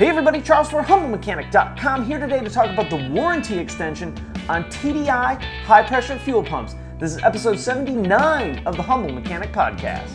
Hey everybody, Charles for HumbleMechanic.com here today to talk about the warranty extension on TDI high pressure fuel pumps. This is episode 79 of the Humble Mechanic Podcast.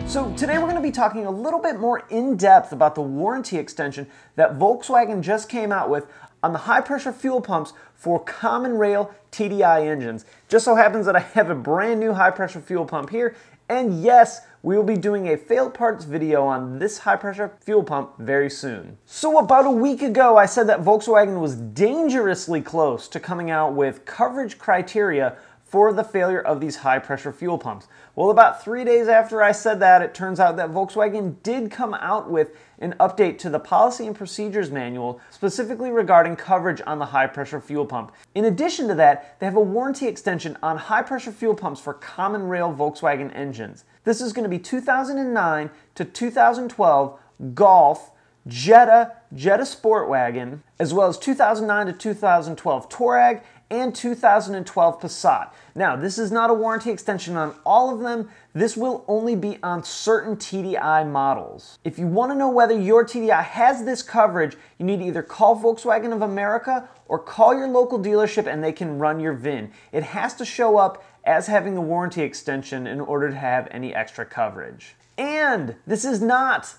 So today we're going to be talking a little bit more in depth about the warranty extension that Volkswagen just came out with on the high pressure fuel pumps for common rail TDI engines. Just so happens that I have a brand new high pressure fuel pump here, and yes, we will be doing a failed parts video on this high pressure fuel pump very soon. So about a week ago I said that Volkswagen was dangerously close to coming out with coverage criteria for the failure of these high pressure fuel pumps. Well, about 3 days after I said that, it turns out that Volkswagen did come out with an update to the policy and procedures manual specifically regarding coverage on the high pressure fuel pump. In addition to that, they have a warranty extension on high pressure fuel pumps for common rail Volkswagen engines. This is going to be 2009 to 2012 Golf, Jetta, Jetta Sportwagen, as well as 2009 to 2012 Touareg, and 2012 Passat. Now, this is not a warranty extension on all of them. This will only be on certain TDI models. If you want to know whether your TDI has this coverage, you need to either call Volkswagen of America or call your local dealership and they can run your VIN. It has to show up as having the warranty extension in order to have any extra coverage. And this is not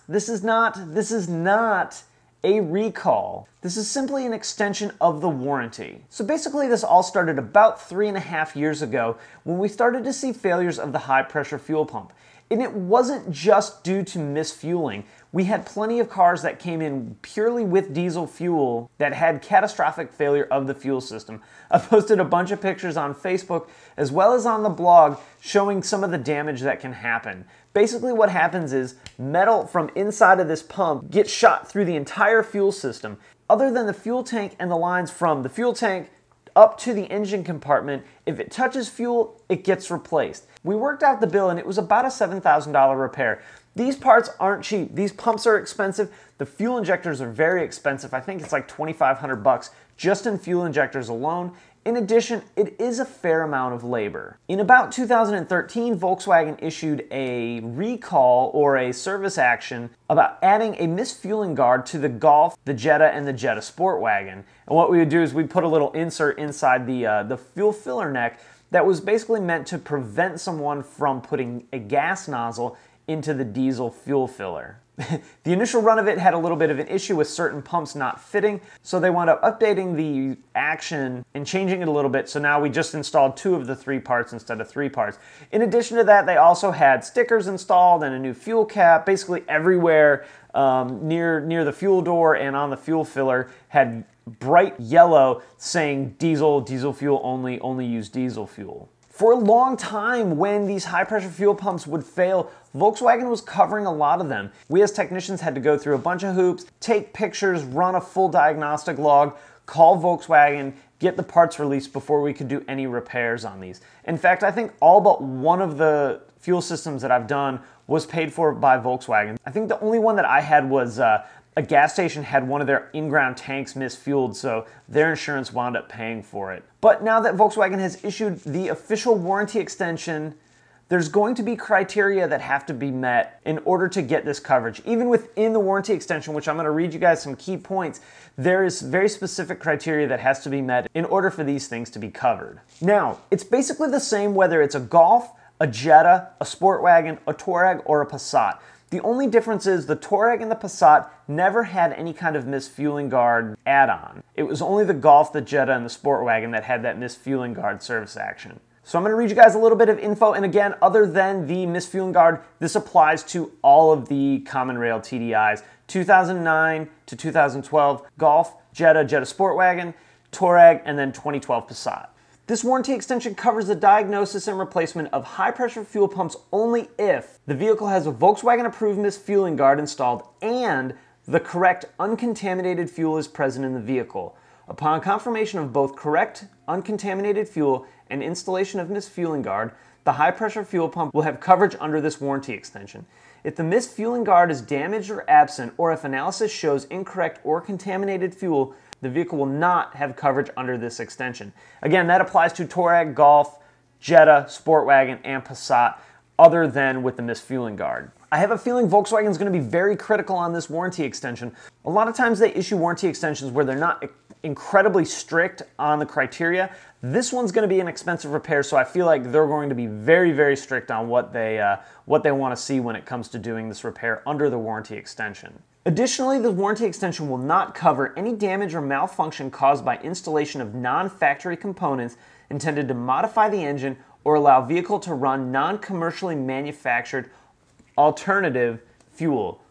a recall. This is simply an extension of the warranty. So basically this all started about 3.5 years ago when we started to see failures of the high pressure fuel pump. And it wasn't just due to misfueling. We had plenty of cars that came in purely with diesel fuel that had catastrophic failure of the fuel system. I posted a bunch of pictures on Facebook as well as on the blog showing some of the damage that can happen. Basically what happens is metal from inside of this pump gets shot through the entire fuel system. Other than the fuel tank and the lines from the fuel tank up to the engine compartment, if it touches fuel, it gets replaced. We worked out the bill and it was about a $7,000 repair. These parts aren't cheap. These pumps are expensive. The fuel injectors are very expensive. I think it's like $2,500 just in fuel injectors alone. In addition, it is a fair amount of labor. In about 2013, Volkswagen issued a recall or a service action about adding a misfueling guard to the Golf, the Jetta, and the Jetta Sportwagen. And what we would do is we'd put a little insert inside the fuel filler neck that was basically meant to prevent someone from putting a gas nozzle into the diesel fuel filler. The initial run of it had a little bit of an issue with certain pumps not fitting, so they wound up updating the action and changing it a little bit, so now we just installed 2 of the 3 parts instead of 3 parts. In addition to that, they also had stickers installed and a new fuel cap. Basically everywhere near the fuel door and on the fuel filler had bright yellow saying diesel fuel only use diesel fuel. For a long time, when these high pressure fuel pumps would fail, Volkswagen was covering a lot of them. We as technicians had to go through a bunch of hoops, take pictures, run a full diagnostic log, call Volkswagen, get the parts released before we could do any repairs on these. In fact, I think all but one of the fuel systems that I've done was paid for by Volkswagen. I think the only one that I had was a gas station had one of their in-ground tanks misfueled, so their insurance wound up paying for it. But now that Volkswagen has issued the official warranty extension, there's going to be criteria that have to be met in order to get this coverage. Even within the warranty extension, which I'm going to read you guys some key points, there is very specific criteria that has to be met in order for these things to be covered. Now, it's basically the same whether it's a Golf, a Jetta, a Sportwagen, a Touareg, or a Passat. The only difference is the Touareg and the Passat never had any kind of misfueling guard add-on. It was only the Golf, the Jetta, and the Sportwagen that had that misfueling guard service action. So I'm going to read you guys a little bit of info, and again, other than the misfueling guard, this applies to all of the common rail TDIs. 2009 to 2012 Golf, Jetta, Jetta Sportwagen, Touareg, and then 2012 Passat. This warranty extension covers the diagnosis and replacement of high-pressure fuel pumps only if the vehicle has a Volkswagen-approved misfueling guard installed and the correct uncontaminated fuel is present in the vehicle. Upon confirmation of both correct uncontaminated fuel and installation of misfueling guard, the high-pressure fuel pump will have coverage under this warranty extension. If the misfueling guard is damaged or absent, or if analysis shows incorrect or contaminated fuel, the vehicle will not have coverage under this extension. Again, that applies to Touareg, Golf, Jetta, Sportwagen, and Passat, other than with the misfueling guard. I have a feeling Volkswagen is going to be very critical on this warranty extension. A lot of times they issue warranty extensions where they're not incredibly strict on the criteria. This one's going to be an expensive repair, so I feel like they're going to be very, very strict on what they want to see when it comes to doing this repair under the warranty extension. Additionally, the warranty extension will not cover any damage or malfunction caused by installation of non-factory components intended to modify the engine or allow vehicle to run non-commercially manufactured alternative fuel.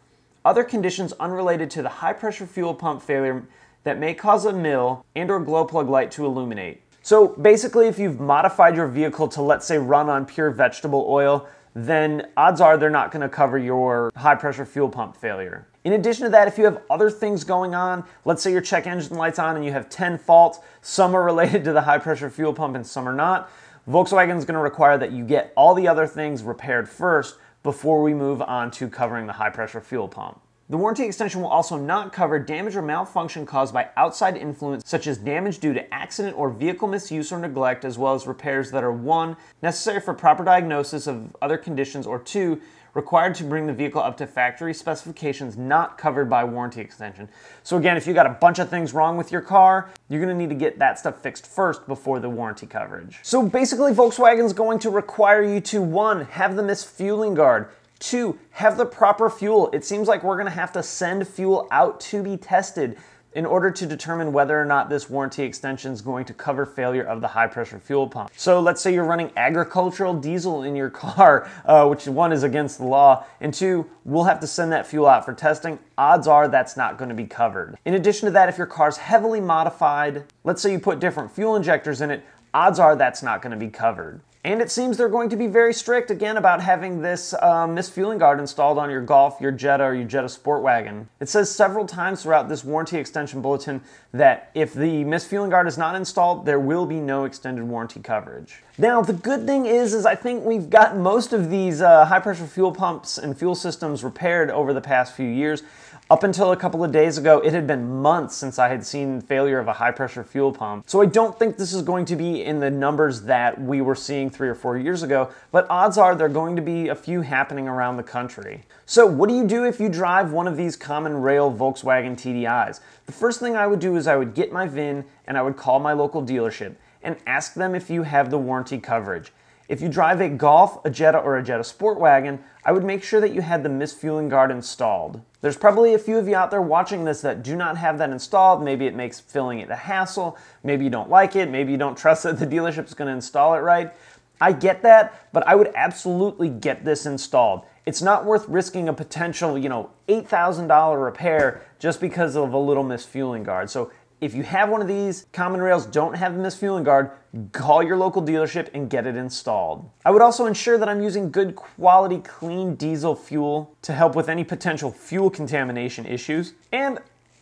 Other conditions unrelated to the high-pressure fuel pump failure that may cause a mill and/or glow plug light to illuminate. So basically, if you've modified your vehicle to, let's say, run on pure vegetable oil, then odds are they're not going to cover your high-pressure fuel pump failure. In addition to that, if you have other things going on, let's say your check engine light's on and you have 10 faults, some are related to the high-pressure fuel pump and some are not, Volkswagen is going to require that you get all the other things repaired first before we move on to covering the high-pressure fuel pump. The warranty extension will also not cover damage or malfunction caused by outside influence, such as damage due to accident or vehicle misuse or neglect, as well as repairs that are 1. Necessary for proper diagnosis of other conditions, or 2. Required to bring the vehicle up to factory specifications not covered by warranty extension. So again, if you got a bunch of things wrong with your car, you're going to need to get that stuff fixed first before the warranty coverage. So basically, Volkswagen is going to require you to 1. Have the misfueling guard. 2. Have the proper fuel. It seems like we're going to have to send fuel out to be tested in order to determine whether or not this warranty extension is going to cover failure of the high-pressure fuel pump. So let's say you're running agricultural diesel in your car, which 1 is against the law, and 2, we'll have to send that fuel out for testing. Odds are that's not going to be covered. In addition to that, if your car's heavily modified, let's say you put different fuel injectors in it, odds are that's not going to be covered. And it seems they're going to be very strict, again, about having this misfueling guard installed on your Golf, your Jetta, or your Jetta Sportwagen. It says several times throughout this warranty extension bulletin that if the misfueling guard is not installed, there will be no extended warranty coverage. Now, the good thing is I think we've got most of these high-pressure fuel pumps and fuel systems repaired over the past few years. Up until a couple of days ago, it had been months since I had seen failure of a high-pressure fuel pump. So I don't think this is going to be in the numbers that we were seeing 3 or 4 years ago, but odds are there are going to be a few happening around the country. So what do you do if you drive one of these common rail Volkswagen TDIs? The first thing I would do is I would get my VIN and I would call my local dealership and ask them if you have the warranty coverage. If you drive a Golf, a Jetta, or a Jetta Sportwagen, I would make sure that you had the misfueling guard installed. There's probably a few of you out there watching this that do not have that installed. Maybe it makes filling it a hassle. Maybe you don't like it. Maybe you don't trust that the dealership's going to install it right. I get that, but I would absolutely get this installed. It's not worth risking a potential, $8,000 repair just because of a little misfueling guard. So if you have one of these common rails, don't have the misfueling guard, call your local dealership and get it installed. I would also ensure that I'm using good quality clean diesel fuel to help with any potential fuel contamination issues. And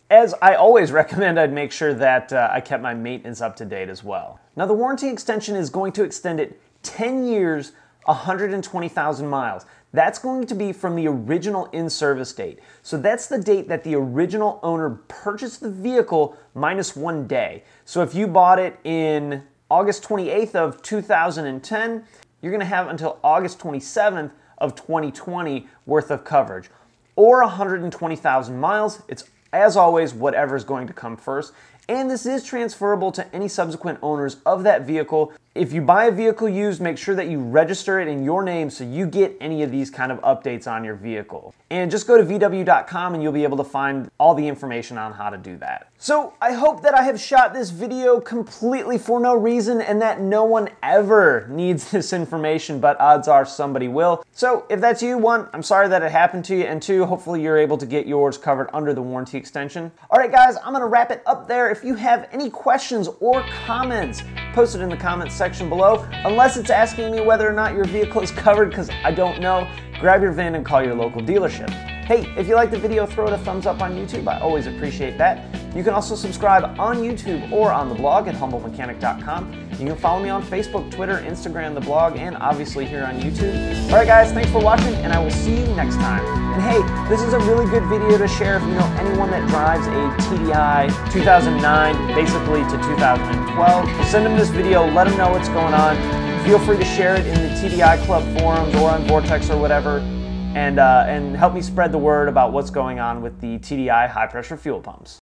as I always recommend, I'd make sure that I kept my maintenance up to date as well. Now, the warranty extension is going to extend it 10 years, 120,000 miles. That's going to be from the original in-service date. So that's the date that the original owner purchased the vehicle minus 1 day. So if you bought it in August 28th of 2010, you're going to have until August 27th of 2020 worth of coverage. Or 120,000 miles. It's, as always, whatever is going to come first. And this is transferable to any subsequent owners of that vehicle. If you buy a vehicle used, make sure that you register it in your name so you get any of these kind of updates on your vehicle. And just go to VW.com and you'll be able to find all the information on how to do that. So I hope that I have shot this video completely for no reason and that no one ever needs this information, but odds are somebody will. So if that's you, 1, I'm sorry that it happened to you, and 2, hopefully you're able to get yours covered under the warranty extension. All right, guys, I'm gonna wrap it up there. If you have any questions or comments, post it in the comments section below. Unless it's asking me whether or not your vehicle is covered, because I don't know, grab your VIN and call your local dealership. Hey, if you liked the video, throw it a thumbs up on YouTube. I always appreciate that. You can also subscribe on YouTube or on the blog at humblemechanic.com. You can follow me on Facebook, Twitter, Instagram, the blog, and obviously here on YouTube. All right, guys, thanks for watching, and I will see you next time. And hey, this is a really good video to share if you know anyone that drives a TDI 2009, basically to 2012. Send them this video, let them know what's going on. Feel free to share it in the TDI Club forums or on Vortex or whatever, and help me spread the word about what's going on with the TDI high-pressure fuel pumps.